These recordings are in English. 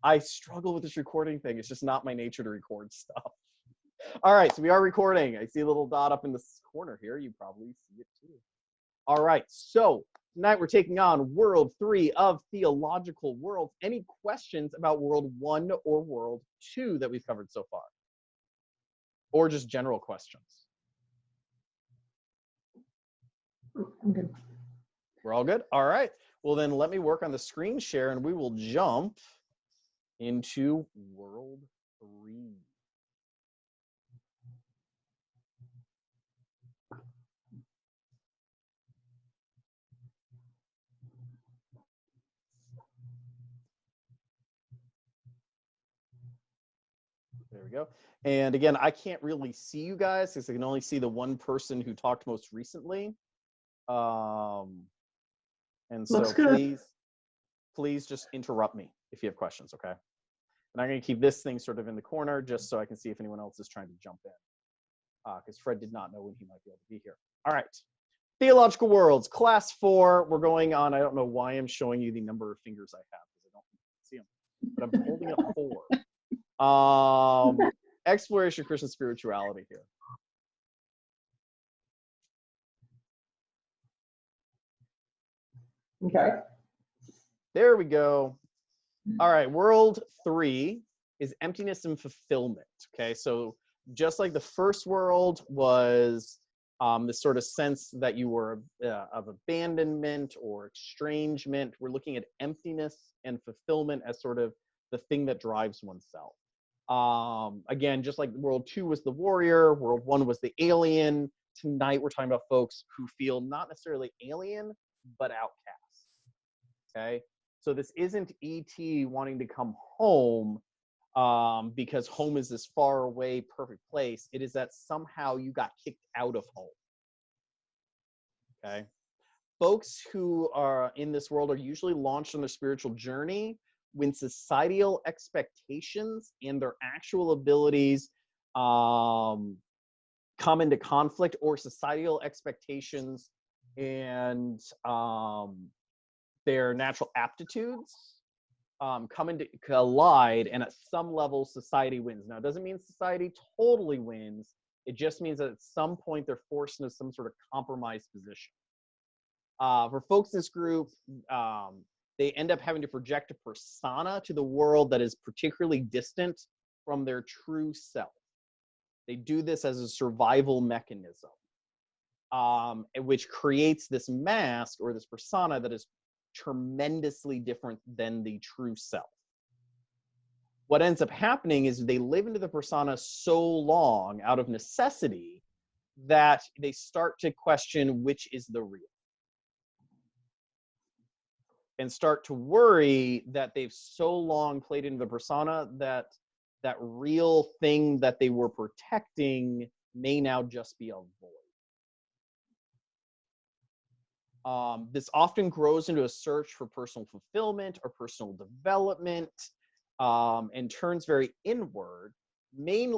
I struggle with this recording thing. It's just not my nature to record stuff. All right, so we are recording. I see a little dot up in the corner here. You probably see it too. All right, so tonight we're taking on World 3 of Theological Worlds. Any questions about World 1 or World 2 that we've covered so far? Or just general questions? I'm good. We're all good? All right. Well, then let me work on the screen share and we will jump into World 3. There we go. And again, I can't really see you guys because I can only see the one person who talked most recently. And so please just interrupt me if you have questions, okay? And I'm going to keep this thing sort of in the corner just so I can see if anyone else is trying to jump in. Because Fred did not know when he might be able to be here. All right. Theological Worlds, Class 4. We're going on, I don't know why I'm showing you the number of fingers I have because I don't see them. But I'm holding up 4. Exploration of Christian spirituality here. Okay. There we go. All right, World 3 is emptiness and fulfillment. Okay, so just like the first world was this sort of sense that you were of abandonment or estrangement, we're looking at emptiness and fulfillment as sort of the thing that drives oneself. Again, just like World 2 was the warrior, World 1 was the alien. Tonight we're talking about folks who feel not necessarily alien, but outcast. Okay, so this isn't E.T. wanting to come home because home is this far away, perfect place. It is that somehow you got kicked out of home. Okay, folks who are in this world are usually launched on their spiritual journey when societal expectations and their actual abilities come into conflict, or societal expectations and their natural aptitudes come into collide, and at some level society wins. Now, it doesn't mean society totally wins. It just means that at some point they're forced into some sort of compromised position. For folks in this group, they end up having to project a persona to the world that is particularly distant from their true self. They do this as a survival mechanism, which creates this mask or this persona that is tremendously different than the true self. What ends up happening is they live into the persona so long out of necessity that they start to question which is the real, and start to worry that they've so long played into the persona that that real thing that they were protecting may now just be a void. This often grows into a search for personal fulfillment or personal development, and turns very inward,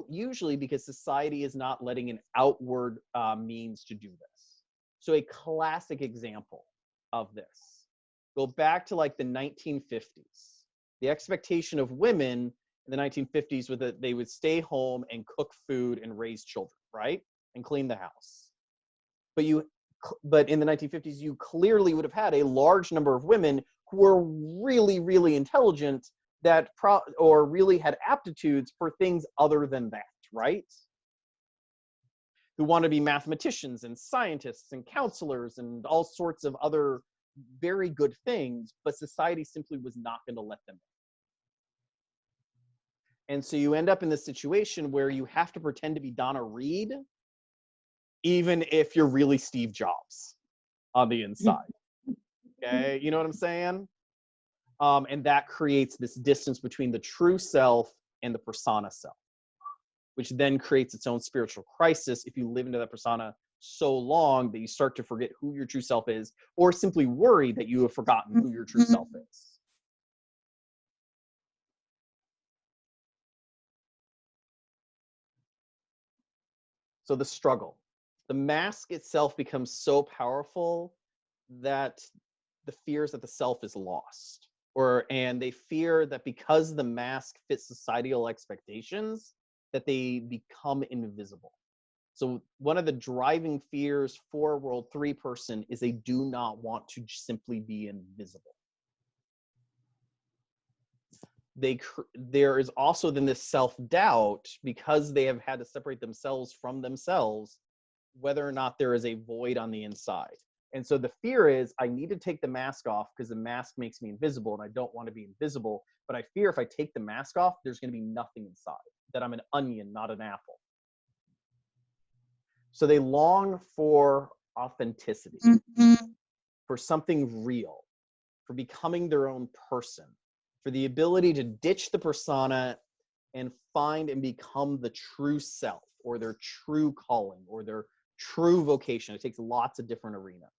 usually because society is not letting an outward means to do this. So a classic example of this, go back to like the 1950s. The expectation of women in the 1950s was that they would stay home and cook food and raise children, right? And clean the house. But in the 1950s, you clearly would have had a large number of women who were really, really intelligent or really had aptitudes for things other than that, right? Who want to be mathematicians and scientists and counselors and all sorts of other very good things, but society simply was not going to let them in. And so you end up in this situation where you have to pretend to be Donna Reed, even if you're really Steve Jobs on the inside. Okay, you know what I'm saying? And that creates this distance between the true self and the persona self, which then creates its own spiritual crisis if you live into that persona so long that you start to forget who your true self is, or simply worry that you have forgotten who your true self is. So the struggle. The mask itself becomes so powerful that the fears that the self is lost. and they fear that because the mask fits societal expectations, that they become invisible. So one of the driving fears for a World 3 person is they do not want to simply be invisible. There is also then this self-doubt because they have had to separate themselves from themselves, whether or not there is a void on the inside. And so the fear is, I need to take the mask off because the mask makes me invisible and I don't want to be invisible. But I fear if I take the mask off, there's going to be nothing inside, that I'm an onion, not an apple. So they long for authenticity, for something real, for becoming their own person, for the ability to ditch the persona and find and become the true self, or their true calling, or their true vocation. It takes lots of different arenas.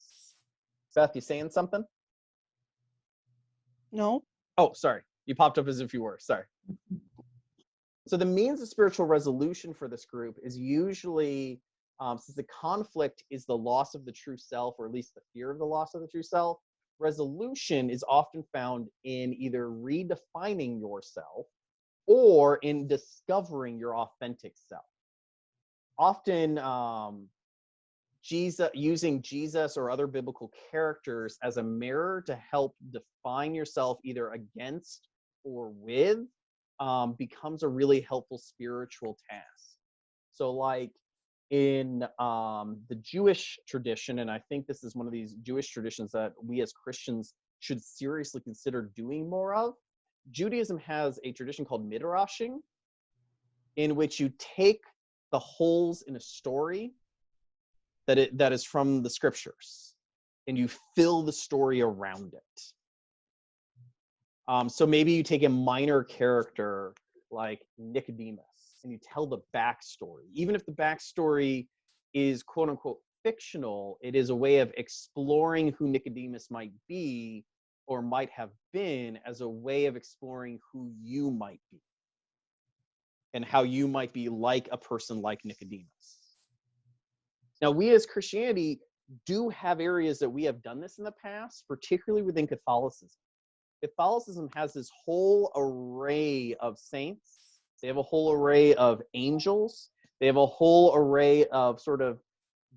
Beth, you saying something? No. Oh, sorry. You popped up as if you were. Sorry. So the means of spiritual resolution for this group is usually, since the conflict is the loss of the true self, or at least the fear of the loss of the true self, resolution is often found in either redefining yourself or in discovering your authentic self. Often using Jesus or other biblical characters as a mirror to help define yourself either against or with becomes a really helpful spiritual task. So like in the Jewish tradition, and I think this is one of these Jewish traditions that we as Christians should seriously consider doing more of, Judaism has a tradition called midrashing, in which you take the holes in a story that is from the scriptures and you fill the story around it. So maybe you take a minor character like Nicodemus and you tell the backstory. Even if the backstory is quote unquote fictional, it is a way of exploring who Nicodemus might be or might have been, as a way of exploring who you might be and how you might be like a person like Nicodemus. Now, we as Christianity do have areas that we have done this in the past, particularly within Catholicism. Catholicism has this whole array of saints. They have a whole array of angels. They have a whole array of sort of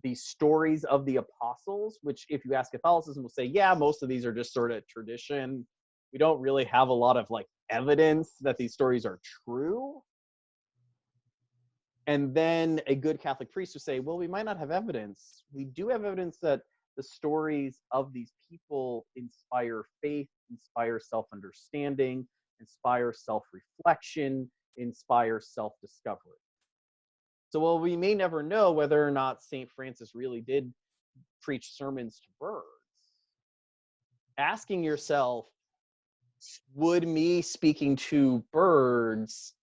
the stories of the apostles, which if you ask Catholicism will say, yeah, most of these are just sort of tradition. We don't really have a lot of like evidence that these stories are true. And then a good Catholic priest would say, well, we might not have evidence. We do have evidence that the stories of these people inspire faith, inspire self-understanding, inspire self-reflection, inspire self-discovery. So while we may never know whether or not St. Francis really did preach sermons to birds, asking yourself, would me speaking to birds,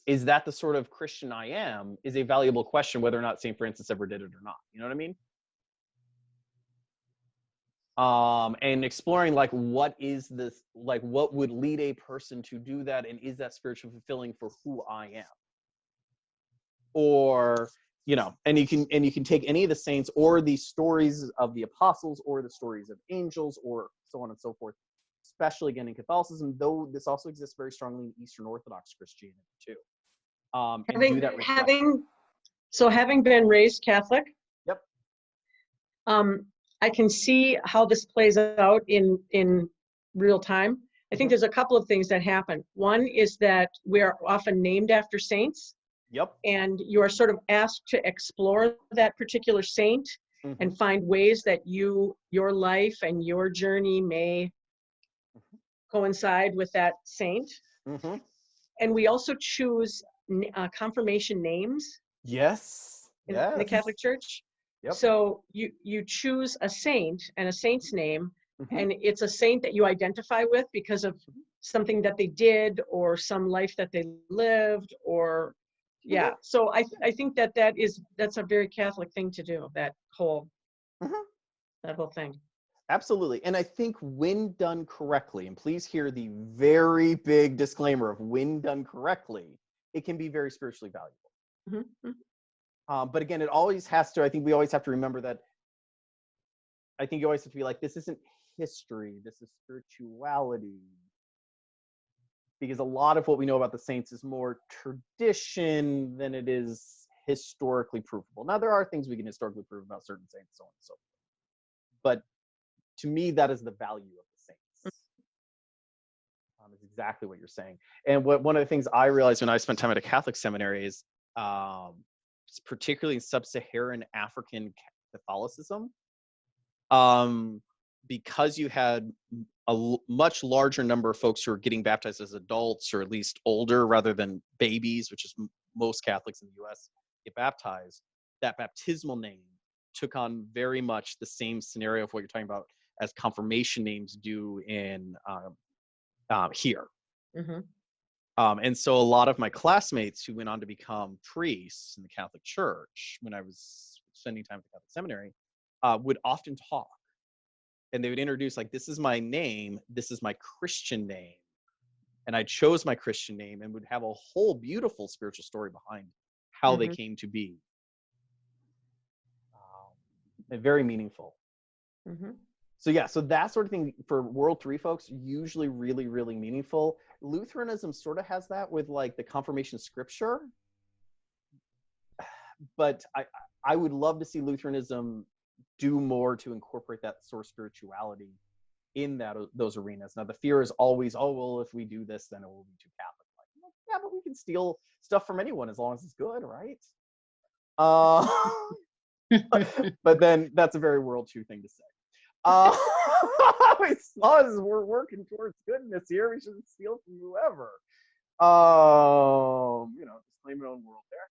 is that the sort of Christian I am, is a valuable question, whether or not St. Francis ever did it or not. You know what I mean? And exploring like, what is this, like what would lead a person to do that? And is that spiritually fulfilling for who I am? Or, you know, and you can take any of the saints or the stories of the apostles or the stories of angels or so on and so forth, especially again in Catholicism, though this also exists very strongly in Eastern Orthodox Christianity too. And do that reflection. Having been raised Catholic, Yep. I can see how this plays out in real time. I think there's a couple of things that happen. One is that we are often named after saints. Yep. And you are sort of asked to explore that particular saint and find ways that your life and your journey may coincide with that saint. And we also choose confirmation names. Yes. In the Catholic Church. Yep. So you choose a saint and a saint's name, and it's a saint that you identify with because of something that they did or some life that they lived, or So I think that's a very Catholic thing to do, that whole thing. Absolutely. And I think when done correctly, and please hear the very big disclaimer of when done correctly, it can be very spiritually valuable. But again, it always has to, I think we always have to remember that, I think you always have to be like, this isn't history, this is spirituality. Because a lot of what we know about the saints is more tradition than it is historically provable. Now, there are things we can historically prove about certain saints, so on and so forth. But to me, that is the value of the saints. Is exactly what you're saying. And one of the things I realized when I spent time at a Catholic seminary is, particularly in sub-Saharan African Catholicism, because you had a much larger number of folks who are getting baptized as adults, or at least older, rather than babies, which is most Catholics in the U.S. get baptized, that baptismal name took on very much the same scenario of what you're talking about as confirmation names do in here. Mm-hmm. And so a lot of my classmates who went on to become priests in the Catholic Church, when I was spending time at the Catholic seminary, would often talk. And they would introduce, like, this is my name, this is my Christian name. And I chose my Christian name, and would have a whole beautiful spiritual story behind how they came to be. And very meaningful. Mm-hmm. So yeah, so that sort of thing for World 3 folks, usually really, really meaningful. Lutheranism sort of has that with like the confirmation scripture. But I would love to see Lutheranism do more to incorporate that sort of spirituality in those arenas. Now, the fear is always, oh, well, if we do this, then it will be too Catholic. Like, yeah, but we can steal stuff from anyone as long as it's good, right? But then that's a very World 2 thing to say. As long as we're working towards goodness here, we shouldn't steal from whoever. Just claim your own world there.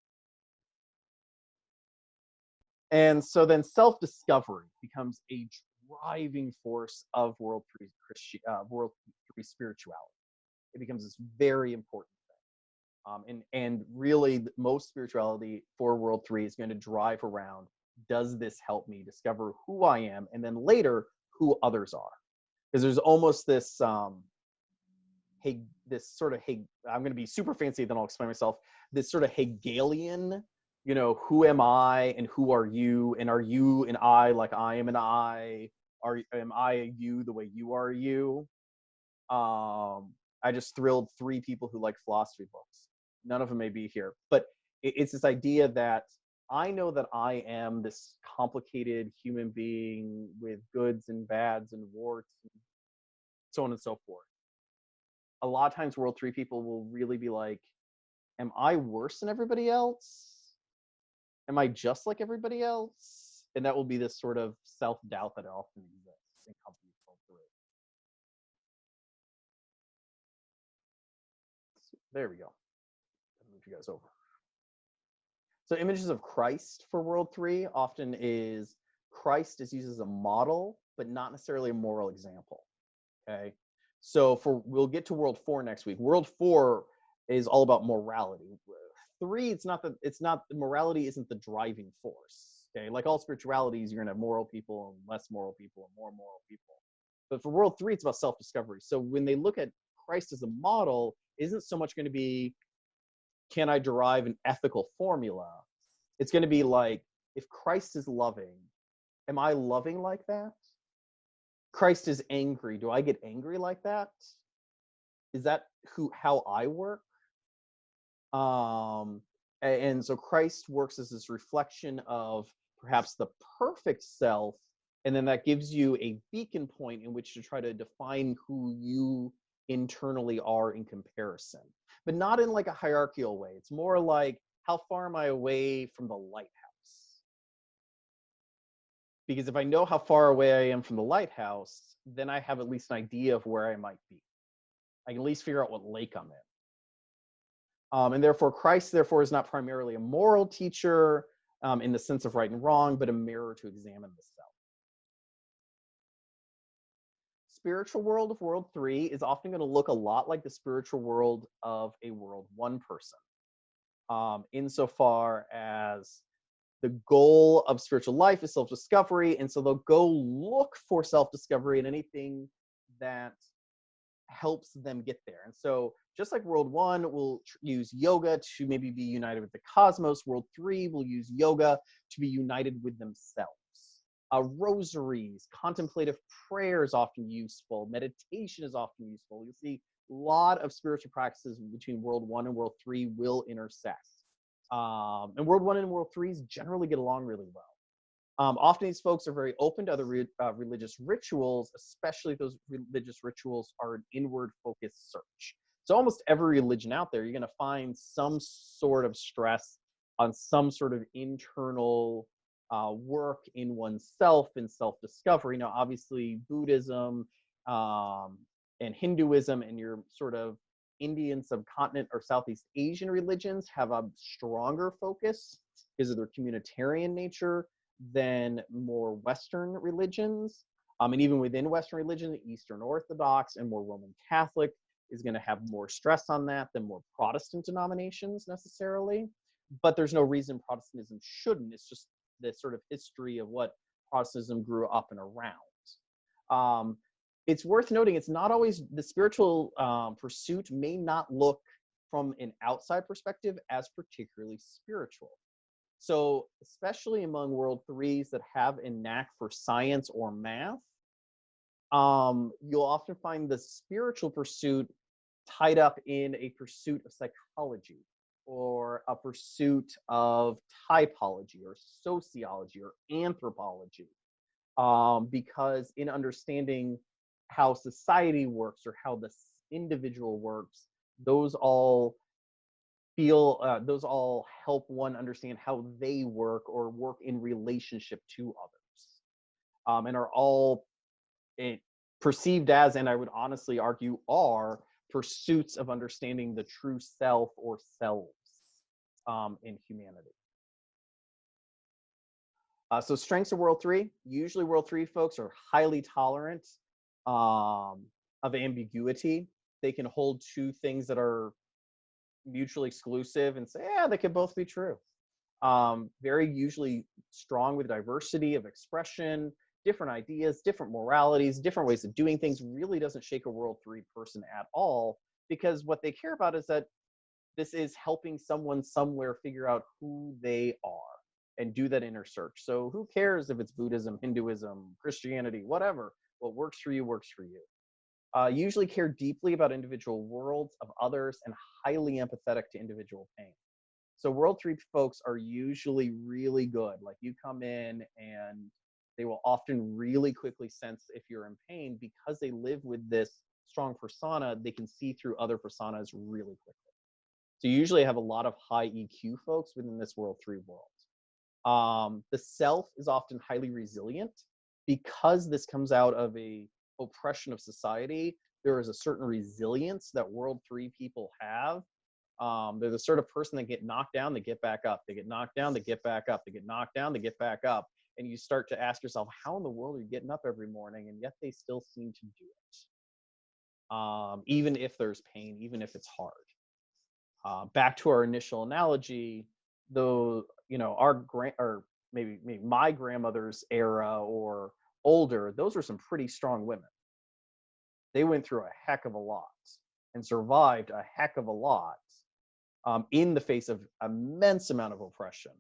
And so then self-discovery becomes a driving force of World 3 spirituality. It becomes this very important thing. And really, most spirituality for World 3 is going to drive around, does this help me discover who I am, and then later, who others are? Because there's almost this, I'm going to be super fancy, then I'll explain myself, this sort of Hegelian, who am I and who are you? And are you and I like I am an I? Am I a you the way you are a you? I just thrilled 3 people who like philosophy books. None of them may be here. But it's this idea that I know that I am this complicated human being with goods and bads and warts and so on and so forth. A lot of times World 3 people will really be like, am I worse than everybody else? Am I just like everybody else? And that will be this sort of self-doubt that often exists in companies World 3. There we go. I'll move you guys over. So images of Christ for World 3 often is Christ is used as a model, but not necessarily a moral example. Okay. So we'll get to World 4 next week. World 4 is all about morality. 3, morality isn't the driving force. Okay. Like all spiritualities, you're going to have moral people and less moral people and more moral people. But for World 3, it's about self-discovery. So when they look at Christ as a model, isn't so much going to be, can I derive an ethical formula? It's going to be like, if Christ is loving, am I loving like that? Christ is angry. Do I get angry like that? Is that how I work? And so Christ works as this reflection of perhaps the perfect self, and then that gives you a beacon point in which to try to define who you internally are in comparison, but not in like a hierarchical way. It's more like, how far am I away from the lighthouse? Because if I know how far away I am from the lighthouse, then I have at least an idea of where I might be. I can at least figure out what lake I'm in. And therefore, Christ, is not primarily a moral teacher in the sense of right and wrong, but a mirror to examine the self. Spiritual world of World 3 is often going to look a lot like the spiritual world of a World 1 person. Insofar as the goal of spiritual life is self-discovery, and so they'll go look for self-discovery in anything that helps them get there. And so just like World 1 will use yoga to maybe be united with the cosmos, World 3 will use yoga to be united with themselves. Rosaries, contemplative prayer is often useful. Meditation is often useful. You'll see a lot of spiritual practices between World 1 and World 3 will intersect. And World 1 and World 3s generally get along really well. Often these folks are very open to other religious rituals, especially if those religious rituals are an inward focused search. So almost every religion out there, you're going to find some sort of stress on some sort of internal work in oneself and self-discovery. Now, obviously, Buddhism and Hinduism and your sort of Indian subcontinent or Southeast Asian religions have a stronger focus because of their communitarian nature than more Western religions. And even within Western religion, Eastern Orthodox and more Roman Catholic is going to have more stress on that than more Protestant denominations necessarily. But there's no reason Protestantism shouldn't. It's just the sort of history of what Protestantism grew up and around. It's worth noting it's not always the spiritual pursuit may not look from an outside perspective as particularly spiritual. So especially among World 3s that have a knack for science or math, you'll often find the spiritual pursuit tied up in a pursuit of psychology or a pursuit of typology or sociology or anthropology. Because in understanding how society works or how the individual works, those all help one understand how they work or work in relationship to others, and are all perceived as, and I would honestly argue are, pursuits of understanding the true self or selves in humanity. So strengths of World 3. Usually World 3 folks are highly tolerant of ambiguity. They can hold two things that are mutually exclusive and say, yeah, they could both be true. Very usually strong with diversity of expression, different ideas, different moralities, different ways of doing things. Really doesn't shake a World 3 person at all, because what they care about is that this is helping someone somewhere figure out who they are and do that inner search. So who cares if it's Buddhism, Hinduism, Christianity, whatever. What works for you works for you. Usually care deeply about individual worlds of others and highly empathetic to individual pain. So World 3 folks are usually really good. Like you come in and they will often really quickly sense if you're in pain because they live with this strong persona. They can see through other personas really quickly. So you usually have a lot of high EQ folks within this World 3 world. The self is often highly resilient because this comes out of a oppression of society. There is a certain resilience that World 3 people have. They're the sort of person that get knocked down, they get back up. They get knocked down, they get back up. They get knocked down, they get back up. And you start to ask yourself, how in the world are you getting up every morning? And yet they still seem to do it. Even if there's pain, even if it's hard. Back to our initial analogy, though, you know, or maybe my grandmother's era or older, those were some pretty strong women. They went through a heck of a lot and survived a heck of a lot in the face of immense amount of oppression.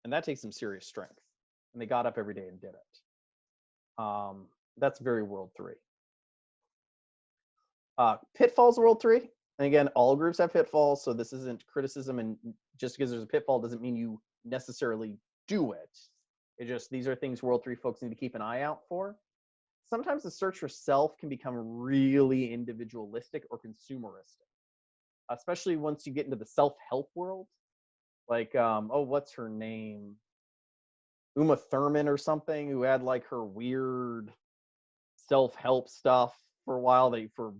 And that takes some serious strength. And they got up every day and did it. That's very World 3. Pitfalls of World 3. And again, all groups have pitfalls, so this isn't criticism, and just because there's a pitfall doesn't mean you necessarily do it. It just, these are things World 3 folks need to keep an eye out for. Sometimes the search for self can become really individualistic or consumeristic, especially once you get into the self-help world. Like, what's her name? Uma Thurman or something, who had like her weird self-help stuff for a while. For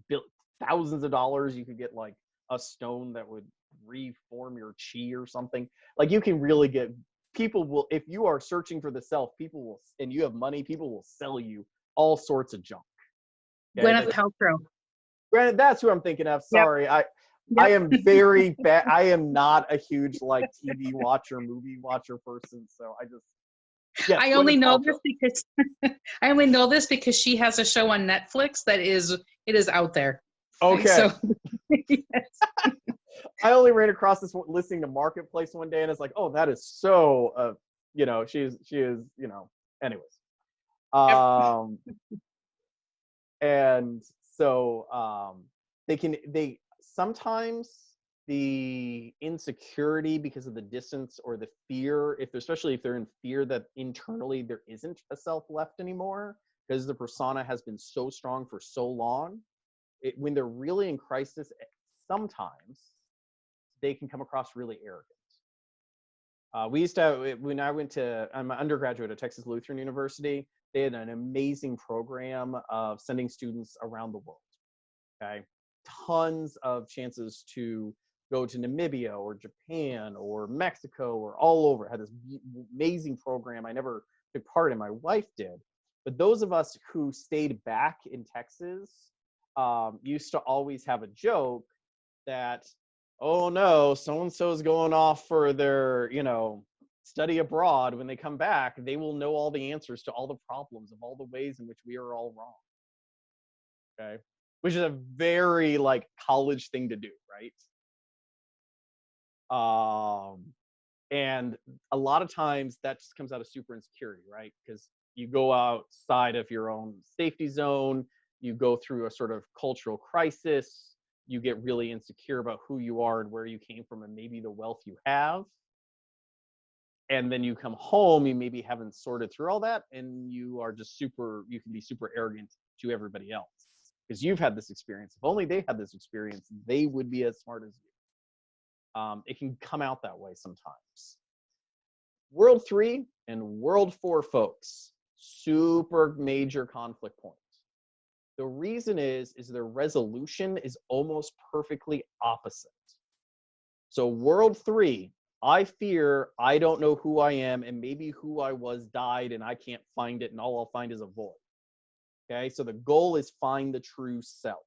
thousands of dollars, you could get like a stone that would reform your chi or something. Like you can really get, people will, if you are searching for the self, people will, and you have money, people will sell you all sorts of junk. Okay? Gwyneth Paltrow. Granted, that's who I'm thinking of. Sorry, Yep. I am very bad. I am not a huge like TV watcher, movie watcher person, so I just. Yes, I only know this because I only know this because she has a show on Netflix that is out there. Okay. So, I only ran across this listening to Marketplace one day, and it's like, oh, that is so she is, anyways. Yep. And so they sometimes the insecurity because of the distance or the fear, especially if they're in fear that internally there isn't a self left anymore because the persona has been so strong for so long, when they're really in crisis, sometimes they can come across really arrogant. We used to, when I'm an undergraduate at Texas Lutheran University, they had an amazing program of sending students around the world. Okay. Tons of chances to go to Namibia or Japan or Mexico or all over. Had this amazing program. I never took part in, my wife did. But those of us who stayed back in Texas used to always have a joke that, oh no, so-and-so is going off for their, study abroad. When they come back, they will know all the answers to all the problems of all the ways in which we are all wrong. Okay. Which is a very college thing to do, right? And a lot of times that just comes out of super insecurity, right? Because you go outside of your own safety zone, you go through a sort of cultural crisis, you get really insecure about who you are and where you came from and maybe the wealth you have. And then you come home, you maybe haven't sorted through all that, and you can be super arrogant to everybody else because you've had this experience. If only they had this experience, they would be as smart as you. It can come out that way sometimes. World 3 and World 4 folks, super major conflict points. The reason is their resolution is almost perfectly opposite. So World 3, I fear I don't know who I am, and maybe who I was died and I can't find it, and all I'll find is a void. Okay, so the goal is find the true self.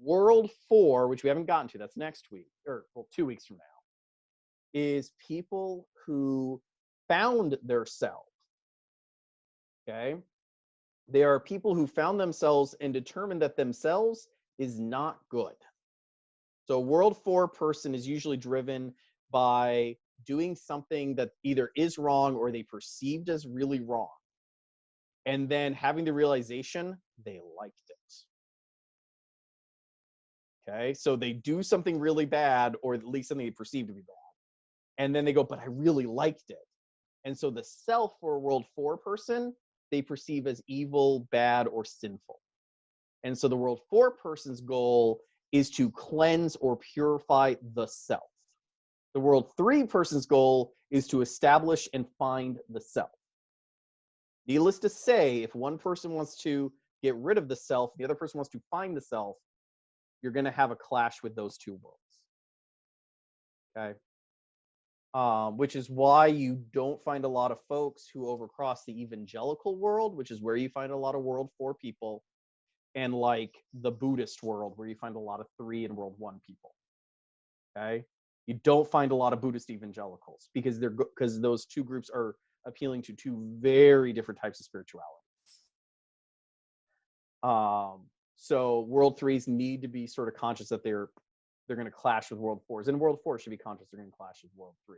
World 4, which we haven't gotten to, that's next week, or 2 weeks from now, is people who found their self. Okay, they are people who found themselves and determined that themselves is not good. So World 4 person is usually driven by doing something that either is wrong or they perceived as really wrong. And then having the realization they liked it. Okay, so they do something really bad, or at least something they perceive to be bad. And then they go, but I really liked it. And so the self for a World 4 person, they perceive as evil, bad, or sinful. And so the World 4 person's goal is to cleanse or purify the self. The World 3 person's goal is to establish and find the self. Needless to say, if one person wants to get rid of the self, the other person wants to find the self, you're going to have a clash with those two worlds. Okay? Which is why you don't find a lot of folks who overcross the evangelical world, which is where you find a lot of World 4 people, and the Buddhist world, where you find a lot of 3 and World 1 people. Okay? You don't find a lot of Buddhist evangelicals because those two groups are appealing to two very different types of spirituality. So World 3s need to be sort of conscious that they're going to clash with World 4s, and World 4s should be conscious they're going to clash with World 3s.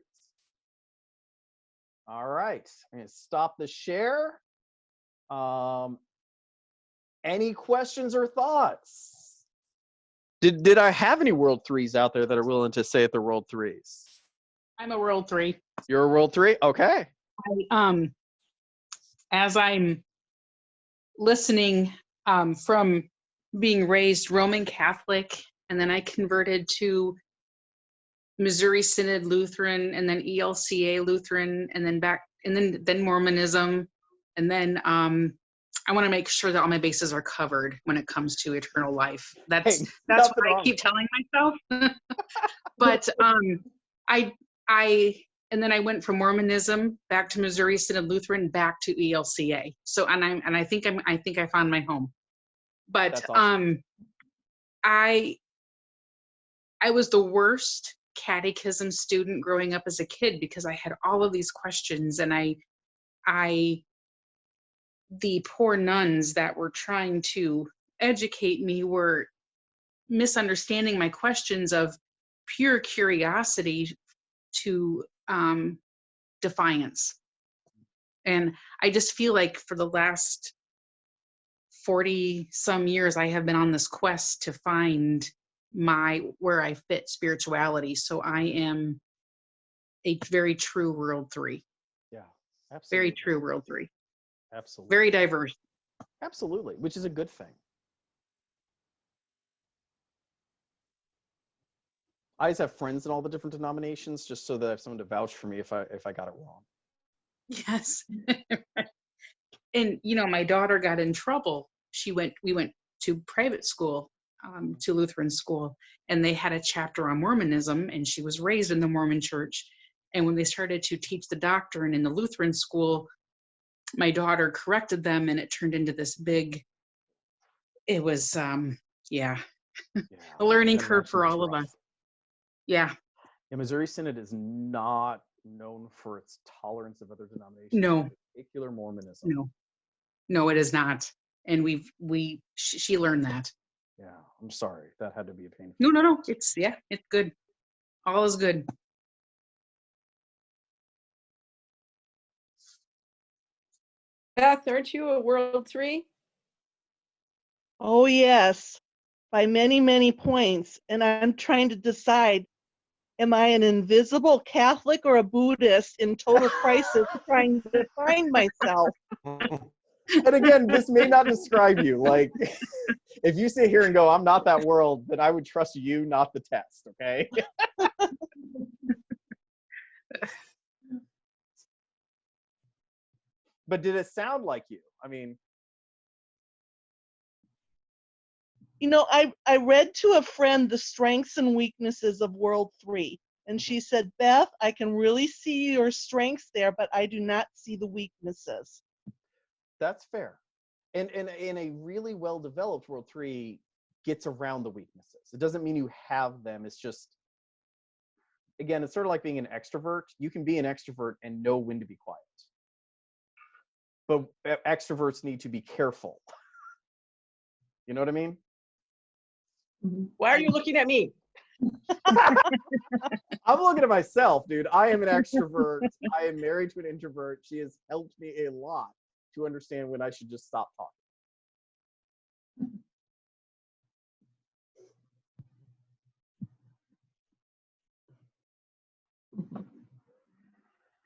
All right, I'm going to stop the share. Any questions or thoughts? Did I have any World 3s out there that are willing to say that they're World 3s? I'm a World 3. You're a World 3? Okay. As I'm listening, from being raised Roman Catholic, and then I converted to Missouri Synod Lutheran, and then ELCA Lutheran, and then back, and then Mormonism, and then I want to make sure that all my bases are covered when it comes to eternal life. That's what I keep telling myself. But and then I went from Mormonism back to Missouri Synod Lutheran, back to ELCA. So I think I found my home. But awesome. I was the worst catechism student growing up as a kid because I had all of these questions, and the poor nuns that were trying to educate me were misunderstanding my questions of pure curiosity to defiance. And I just feel like for the last 40 some years, I have been on this quest to find where I fit spirituality. So I am a very true world 3. Yeah, absolutely. Very true world 3. Absolutely. Very diverse. Absolutely, which is a good thing. I just have friends in all the different denominations, just so that I have someone to vouch for me if I got it wrong. Yes. And my daughter got in trouble. We went to private school, to Lutheran school, and they had a chapter on Mormonism, and she was raised in the Mormon church. And when they started to teach the doctrine in the Lutheran school, my daughter corrected them, and it turned into this big, it was, yeah, a learning curve for all of us. Yeah. The Missouri Synod is not known for its tolerance of other denominations. No. In particular Mormonism. No, it is not. And she learned that. Yeah, I'm sorry. That had to be a painful. No. It's good. All is good. Beth, aren't you a world 3? Oh, yes, by many, many points. And I'm trying to decide, am I an invisible Catholic or a Buddhist in total crisis trying to find myself? And again, this may not describe you. Like, if you sit here and go, I'm not that world, then I would trust you, not the test, okay? But did it sound like you? I mean, I read to a friend the strengths and weaknesses of World 3, and she said, Beth, I can really see your strengths there, but I do not see the weaknesses. that's fair. And in a really well-developed World 3 gets around the weaknesses. It doesn't mean you have them. It's just, again, it's sort of like being an extrovert. You can be an extrovert and know when to be quiet. But extroverts need to be careful. You know what I mean? Why are you looking at me? I'm looking at myself, dude. I am an extrovert. I am married to an introvert. She has helped me a lot to understand when I should just stop talking.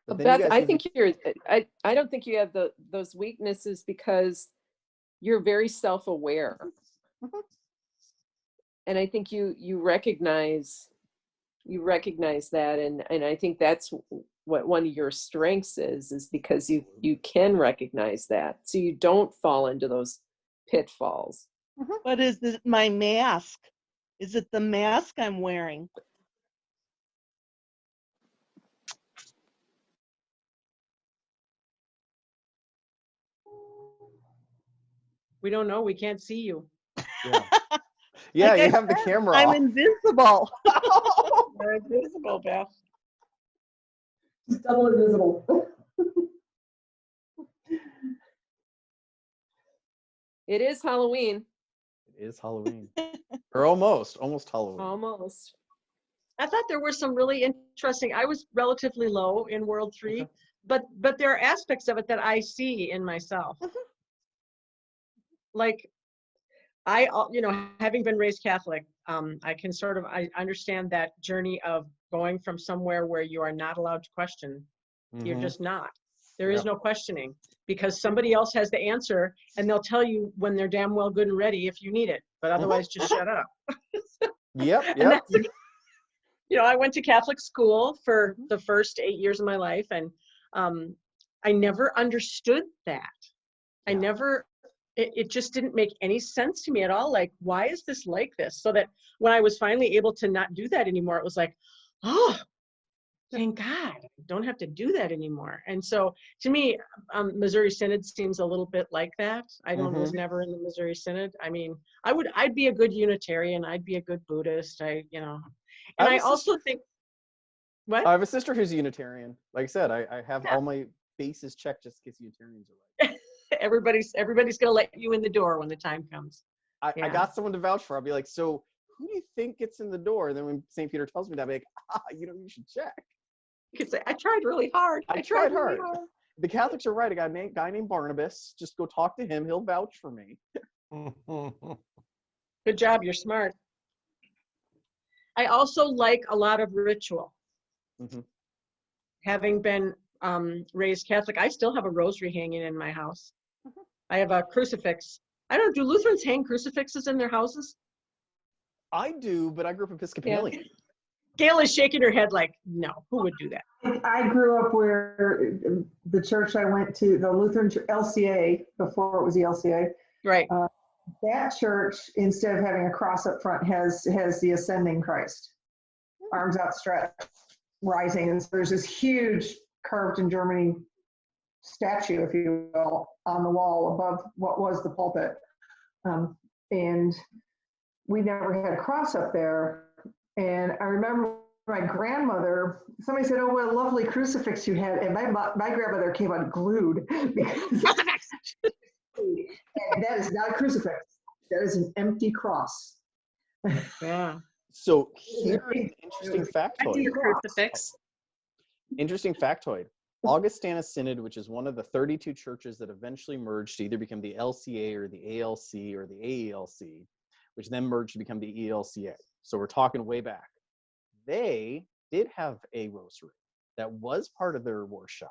But then you Beth, guys I can- think I don't think you have those weaknesses because you're very self-aware. And I think you recognize that, and I think that's what one of your strengths is because you can recognize that, so you don't fall into those pitfalls. But is it my mask? Is it the mask I'm wearing? We don't know. We can't see you. Yeah, yeah, Like you I have the said, camera I'm off. invisible. You're invisible, Beth. Double invisible. It is Halloween. It is Halloween. Or almost Halloween. Almost. I thought there were some really interesting. I was relatively low in World 3, Okay. but there are aspects of it that I see in myself. Like having been raised Catholic, I understand that journey of going from somewhere where you are not allowed to question. You're just not. There is Yeah. no questioning because somebody else has the answer and they'll tell you when they're damn well good and ready if you need it, but otherwise just shut up. Yep. And that's, I went to Catholic school for the first 8 years of my life, and I never understood that. Yeah. It just didn't make any sense to me at all. Like, why is this like this? So that when I was finally able to not do that anymore, it was like, oh, thank God, I don't have to do that anymore. And so to me, Missouri Synod seems a little bit like that. I was never in the Missouri Synod. I mean, I'd be a good Unitarian. I'd be a good Buddhist. And I also think, what? I have a sister who's a Unitarian. Like I said, I have all my bases checked just in case Unitarians are right. Everybody's going to let you in the door when the time comes. I got someone to vouch for. I'll be like, so who do you think gets in the door? And then when St. Peter tells me that, I'll be like, you should check. You could say, I tried really hard. I tried really hard. The Catholics are right. I got a guy named Barnabas. Just go talk to him. He'll vouch for me. Good job. You're smart. I also like a lot of ritual. Mhm. Having been raised Catholic, I still have a rosary hanging in my house. I have a crucifix. I don't. Do Lutherans hang crucifixes in their houses? I do, but I grew up Episcopalian. Gail is shaking her head like, no, who would do that? I grew up where the church I went to, the Lutheran LCA, before it was the LCA, Right. that church, instead of having a cross up front, has the ascending Christ, arms outstretched, rising. And so there's this huge carved in Germany statue, if you will, on the wall above what was the pulpit. And we never had a cross up there. And I remember my grandmother, somebody said, oh, what a lovely crucifix you had. And my grandmother came unglued. Because and that is not a crucifix. That is an empty cross. Yeah. So here's an interesting I factoid. see a crucifix. Interesting factoid. Augustana Synod, which is one of the 32 churches that eventually merged to either become the LCA or the ALC or the AELC, which then merged to become the ELCA. So we're talking way back. They did have a rosary that was part of their worship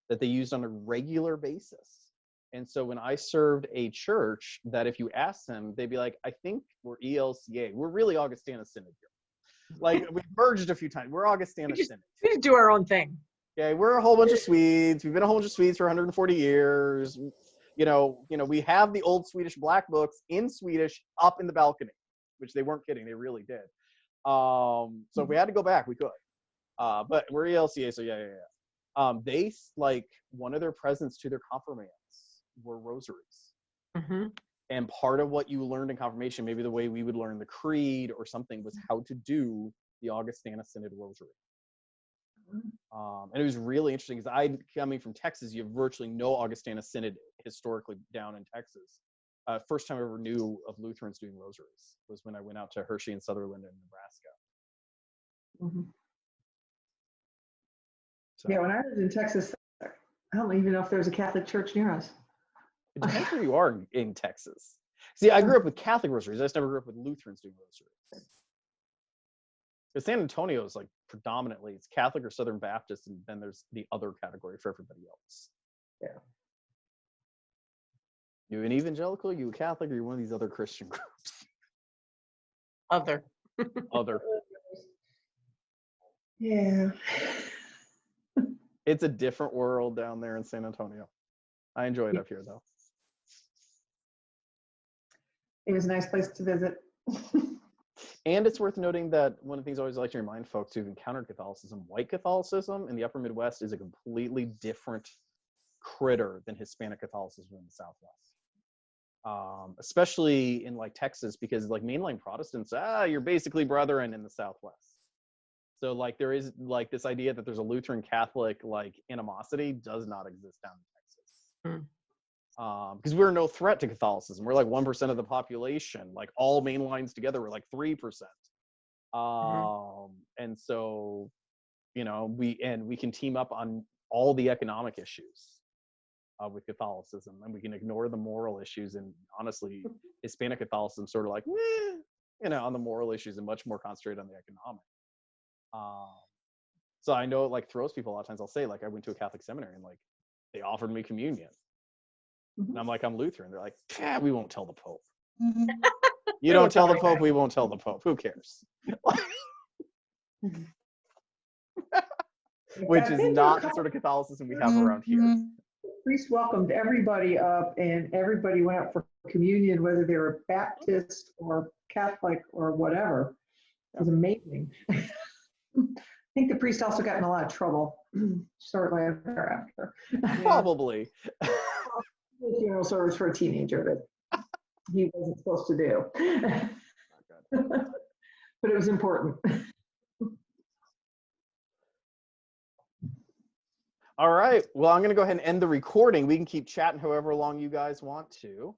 that they used on a regular basis. And so when I served a church, that if you ask them, they'd be like, I think we're ELCA. We're really Augustana Synod here. Like, we merged a few times. We're Augustana Synod. We just do our own thing. Okay, we're a whole bunch of Swedes. We've been a whole bunch of Swedes for 140 years. You know, we have the old Swedish black books in Swedish up in the balcony, which they weren't kidding. They really did. So if we had to go back, we could. But we're ELCA, so yeah. They, like, one of their presents to their confirmands were rosaries. Mm-hmm. And part of what you learned in confirmation, maybe the way we would learn the creed or something, was how to do the Augustana Synod rosary. And it was really interesting because coming from Texas, you have virtually no Augustana Synod historically down in Texas. First time I ever knew of Lutherans doing rosaries was when I went out to Hershey and Sutherland in Nebraska. Mhm. So, Yeah, when I was in Texas, I don't even know if there was a Catholic church near us. it depends where you are in Texas. See, I grew up with Catholic rosaries. I just never grew up with Lutherans doing rosaries. Because San Antonio is like predominantly, it's Catholic or Southern Baptist, and then there's the other category for everybody else. Yeah. You an evangelical, you a Catholic, or you one of these other Christian groups? Other. Other. Yeah. It's a different world down there in San Antonio. I enjoy it up here, though. It was a nice place to visit. And it's worth noting that one of the things I always like to remind folks who've encountered Catholicism, white Catholicism in the upper Midwest is a completely different critter than Hispanic Catholicism in the Southwest. Especially in like Texas, because like mainline Protestants, you're basically brethren in the Southwest. So like there is like this idea that there's a Lutheran Catholic like animosity does not exist down in Texas. Because we're no threat to Catholicism. We're like 1% of the population. Like all main lines together, we're like 3%. And so, you know, we can team up on all the economic issues with Catholicism, and we can ignore the moral issues. And honestly, Hispanic Catholicism sort of like, you know, on the moral issues and much more concentrated on the economic. So I know it like throws people a lot of times. I'll say like I went to a Catholic seminary and like they offered me communion. And I'm like, I'm Lutheran. They're like, we won't tell the Pope. You don't tell the Pope, we won't tell the Pope. Who cares? Which is not the sort of Catholicism we have around here. The priest welcomed everybody up, and everybody went up for communion, whether they were Baptist or Catholic or whatever. It was amazing. I think the priest also got in a lot of trouble shortly thereafter. Probably. Funeral service for a teenager that he wasn't supposed to do. But it was important. All right. Well, I'm going to go ahead and end the recording. We can keep chatting however long you guys want to.